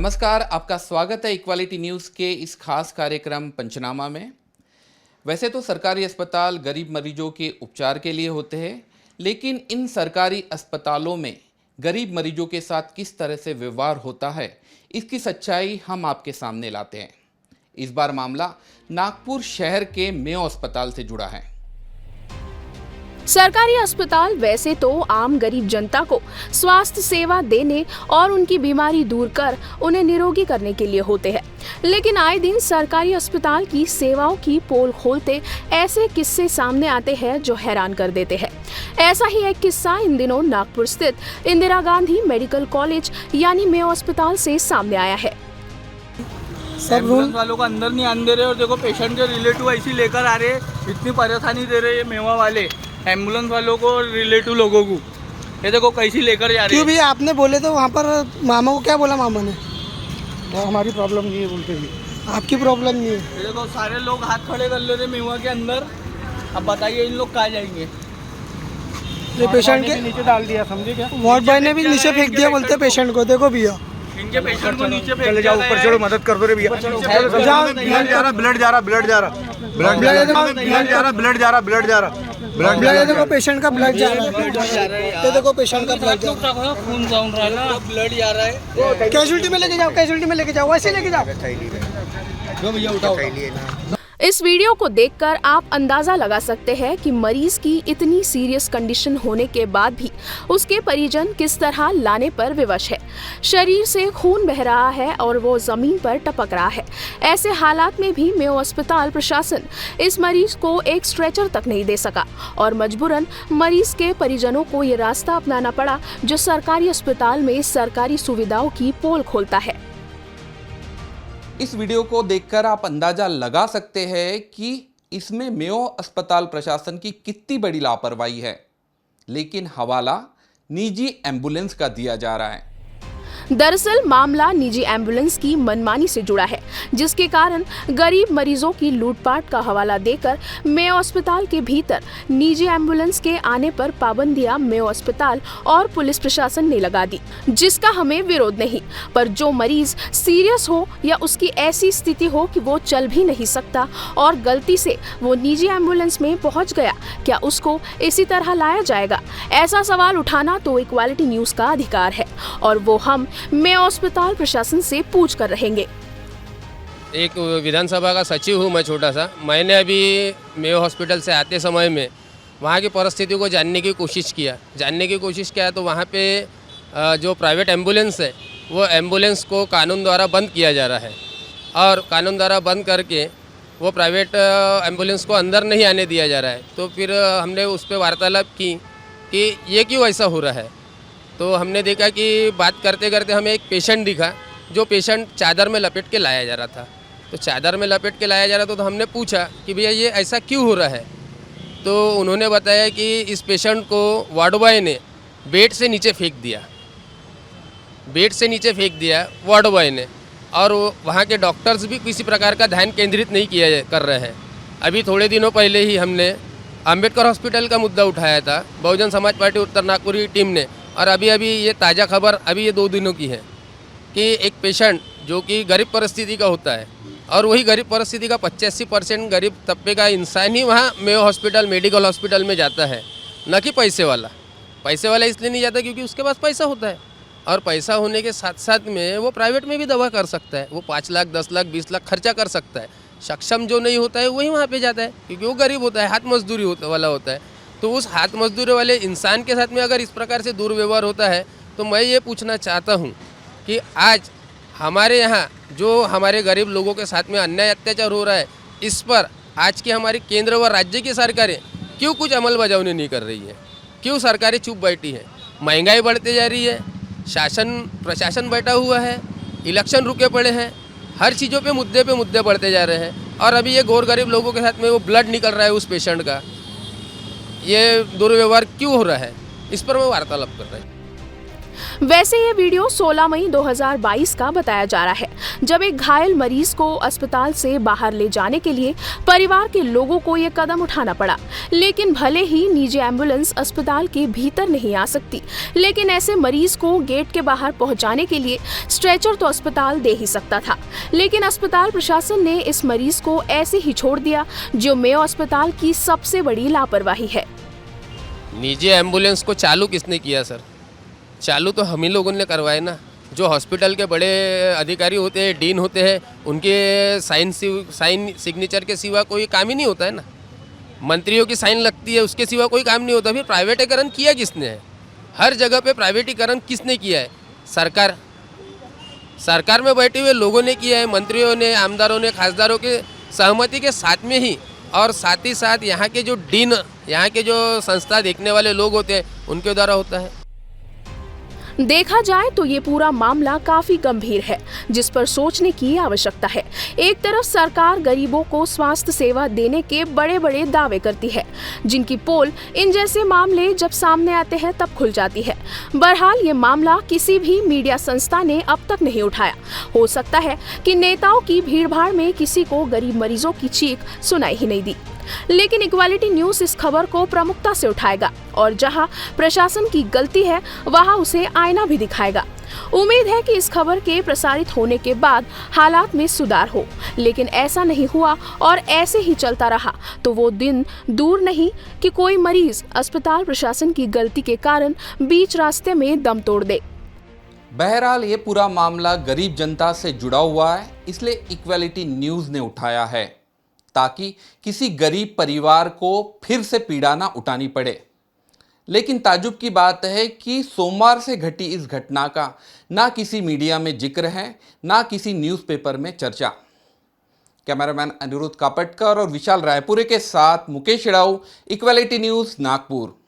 नमस्कार, आपका स्वागत है इक्वालिटी न्यूज़ के इस खास कार्यक्रम पंचनामा में। वैसे तो सरकारी अस्पताल गरीब मरीजों के उपचार के लिए होते हैं, लेकिन इन सरकारी अस्पतालों में गरीब मरीजों के साथ किस तरह से व्यवहार होता है, इसकी सच्चाई हम आपके सामने लाते हैं। इस बार मामला नागपुर शहर के मेयो अस्पताल से जुड़ा है। सरकारी अस्पताल वैसे तो आम गरीब जनता को स्वास्थ्य सेवा देने और उनकी बीमारी दूर कर उन्हें निरोगी करने के लिए होते हैं, लेकिन आए दिन सरकारी अस्पताल की सेवाओं की पोल खोलते ऐसे किस्से सामने आते हैं जो हैरान कर देते हैं। ऐसा ही एक किस्सा इन दिनों नागपुर स्थित इंदिरा गांधी मेडिकल कॉलेज यानी मेयो अस्पताल से सामने आया है। सब रूम वालों को अंदर नहीं आने दे रहे और देखो पेशेंट के रिलेटिव ऐसी लेकर आ रहे, इतनी परेशानी दे रहे हैं मेवा वाले एम्बुलेंस वालों को, रिलेटिव लोगों को। ये देखो कैसी लेकर जा रहे हैं। क्यों भी आपने बोले तो वहाँ पर मामा को क्या बोला मामा ने? तो हमारी प्रॉब्लम नहीं है बोलते ही। आपकी प्रॉब्लम नहीं है। ये देखो सारे लोग हाथ खड़े कर ले रहे मेवा के अंदर। अब बताइए इन लोग कहाँ जाएंगे? ये पेशेंट के नीचे डाल दिया, समझे क्या? वार्ड बॉय ने भी नीचे फेंक दिया बोलते पेशेंट को। देखो भैया इनके पेशेंट को नीचे फेंक चले जाओ, ऊपर चलो, मदद कर दो रे भैया। ब्लड जा रहा, ब्लड जा रहा, ब्लड जा रहा, ब्लड जा रहा, ब्लड जा रहा, ब्लड जा रहा, ब्लड जा रहा, ब्लड देखो पेशेंट का ब्लड जा रहा है। ये देखो पेशेंट का ब्लड जा रहा है, खून जाऊन रहा है, ब्लड जा रहा है। कैजुअलिटी में लेके जाओ, कैजुअलिटी में लेके जाओ, वैसे लेके जाओ। जो भैया उठाओ। इस वीडियो को देखकर आप अंदाजा लगा सकते हैं कि मरीज की इतनी सीरियस कंडीशन होने के बाद भी उसके परिजन किस तरह लाने पर विवश है। शरीर से खून बह रहा है और वो जमीन पर टपक रहा है। ऐसे हालात में भी मेयो अस्पताल प्रशासन इस मरीज को एक स्ट्रेचर तक नहीं दे सका और मजबूरन मरीज के परिजनों को ये रास्ता अपनाना पड़ा जो सरकारी अस्पताल में सरकारी सुविधाओं की पोल खोलता है। इस वीडियो को देखकर आप अंदाजा लगा सकते हैं कि इसमें मेयो अस्पताल प्रशासन की कितनी बड़ी लापरवाही है, लेकिन हवाला निजी एम्बुलेंस का दिया जा रहा है। दरअसल मामला निजी एम्बुलेंस की मनमानी से जुड़ा है, जिसके कारण गरीब मरीजों की लूटपाट का हवाला देकर मेयो अस्पताल के भीतर निजी एम्बुलेंस के आने पर पाबंदियां मेयो अस्पताल और पुलिस प्रशासन ने लगा दी, जिसका हमें विरोध नहीं। पर जो मरीज सीरियस हो या उसकी ऐसी स्थिति हो कि वो चल भी नहीं सकता और गलती से वो निजी एम्बुलेंस में पहुंच गया, क्या उसको इसी तरह लाया जाएगा? ऐसा सवाल उठाना तो इक्वालिटी न्यूज का अधिकार है और वो हम मेयो अस्पताल प्रशासन से पूछ कर रहेंगे। एक विधानसभा का सचिव हूँ मैं, छोटा सा। मैंने अभी मेयो हॉस्पिटल से आते समय में वहाँ की परिस्थितियों को जानने की कोशिश किया तो वहाँ पे जो प्राइवेट एम्बुलेंस है वो एम्बुलेंस को कानून द्वारा बंद किया जा रहा है और कानून द्वारा बंद करके वो प्राइवेट एम्बुलेंस को अंदर नहीं आने दिया जा रहा है। तो फिर हमने उस पर वार्तालाप की कि ये क्यों ऐसा हो रहा है। तो हमने देखा कि बात करते करते हमें एक पेशेंट दिखा, जो पेशेंट चादर में लपेट के लाया जा रहा था। तो चादर में लपेट के लाया जा रहा था तो हमने पूछा कि भैया ये ऐसा क्यों हो रहा है। तो उन्होंने बताया कि इस पेशेंट को वार्ड बॉय ने बेड से नीचे फेंक दिया वार्ड बॉय ने, और वहाँ के डॉक्टर्स भी किसी प्रकार का ध्यान केंद्रित नहीं कर रहे हैं। अभी थोड़े दिनों पहले ही हमने अंबेडकर हॉस्पिटल का मुद्दा उठाया था, बहुजन समाज पार्टी उत्तर नागपुर की टीम ने, और अभी ये ताज़ा खबर अभी ये 2 दिनों की है कि एक पेशेंट जो कि गरीब परिस्थिति का होता है और वही गरीब परिस्थिति का 85% गरीब तबके का इंसान ही वहाँ मेयो हॉस्पिटल मेडिकल हॉस्पिटल में जाता है, न कि पैसे वाला इसलिए नहीं जाता क्योंकि उसके पास पैसा होता है, और पैसा होने के साथ साथ में वो प्राइवेट में भी दवा कर सकता है। वो 5 लाख 10 लाख 20 लाख खर्चा कर सकता है। सक्षम जो नहीं होता है वही वहाँ पे जाता है क्योंकि वो गरीब होता है, हाथ मजदूरी वाला होता है। तो उस हाथ मजदूरी वाले इंसान के साथ में अगर इस प्रकार से दुर्व्यवहार होता है तो मैं ये पूछना चाहता हूँ कि आज हमारे यहाँ जो हमारे गरीब लोगों के साथ में अन्याय अत्याचार हो रहा है, इस पर आज की हमारी केंद्र व राज्य की सरकारें क्यों कुछ अमल बजावनी नहीं कर रही है? क्यों सरकारें चुप बैठी है? महंगाई बढ़ती जा रही है, प्रशासन बैठा हुआ है, इलेक्शन रुके पड़े हैं, हर चीज़ों पे मुद्दे बढ़ते जा रहे हैं, और अभी ये गौर गरीब लोगों के साथ में वो ब्लड निकल रहा है उस पेशेंट का। ये दुर्व्यवहार क्यों हो रहा है, इस पर मैं वार्तालाप कर रहा हूँ। वैसे ये वीडियो 16 मई 2022 का बताया जा रहा है, जब एक घायल मरीज को अस्पताल से बाहर ले जाने के लिए परिवार के लोगों को ये कदम उठाना पड़ा। लेकिन भले ही निजी एम्बुलेंस अस्पताल के भीतर नहीं आ सकती, लेकिन ऐसे मरीज को गेट के बाहर पहुंचाने के लिए स्ट्रेचर तो अस्पताल दे ही सकता था। लेकिन अस्पताल प्रशासन ने इस मरीज को ऐसे ही छोड़ दिया, जो मेयो अस्पताल की सबसे बड़ी लापरवाही है। निजी एम्बुलेंस को चालू किसने किया सर? चालू तो हम ही लोगों ने करवाए ना। जो हॉस्पिटल के बड़े अधिकारी होते हैं, डीन होते हैं, उनके साइन सिग्नेचर के सिवा कोई काम ही नहीं होता है ना। मंत्रियों की साइन लगती है, उसके सिवा कोई काम नहीं होता। फिर प्राइवेटीकरण किया किसने है? हर जगह पे प्राइवेटीकरण किसने किया है? सरकार में बैठे हुए लोगों ने किया है, मंत्रियों ने, आमदारों ने, खासदारों के सहमति के साथ में ही, और साथ ही साथ यहाँ के जो डीन, यहाँ के जो संस्था देखने वाले लोग होते हैं, उनके द्वारा होता है। देखा जाए तो ये पूरा मामला काफी गंभीर है, जिस पर सोचने की आवश्यकता है। एक तरफ सरकार गरीबों को स्वास्थ्य सेवा देने के बड़े बड़े दावे करती है, जिनकी पोल इन जैसे मामले जब सामने आते हैं तब खुल जाती है। बहरहाल ये मामला किसी भी मीडिया संस्था ने अब तक नहीं उठाया। हो सकता है कि नेताओं की भीड़भाड़ में किसी को गरीब मरीजों की चीख सुनाई ही नहीं दी। लेकिन इक्वालिटी न्यूज़ इस खबर को प्रमुखता से उठाएगा और जहां प्रशासन की गलती है वहां उसे आईना भी दिखाएगा। उम्मीद है कि इस खबर के प्रसारित होने के बाद हालात में सुधार हो, लेकिन ऐसा नहीं हुआ और ऐसे ही चलता रहा तो वो दिन दूर नहीं कि कोई मरीज अस्पताल प्रशासन की गलती के कारण बीच रास्ते में दम तोड़ दे। बहरहाल ये पूरा मामला गरीब जनता से जुड़ा हुआ है, इसलिए इक्वालिटी न्यूज़ ने उठाया है ताकि किसी गरीब परिवार को फिर से पीड़ा ना उठानी पड़े। लेकिन ताजुब की बात है कि सोमवार से घटी इस घटना का ना किसी मीडिया में जिक्र है, ना किसी न्यूज़पेपर में चर्चा। कैमरामैन अनिरुद्ध कापटकर और विशाल रायपुरे के साथ मुकेश राव, इक्वालिटी न्यूज़, नागपुर।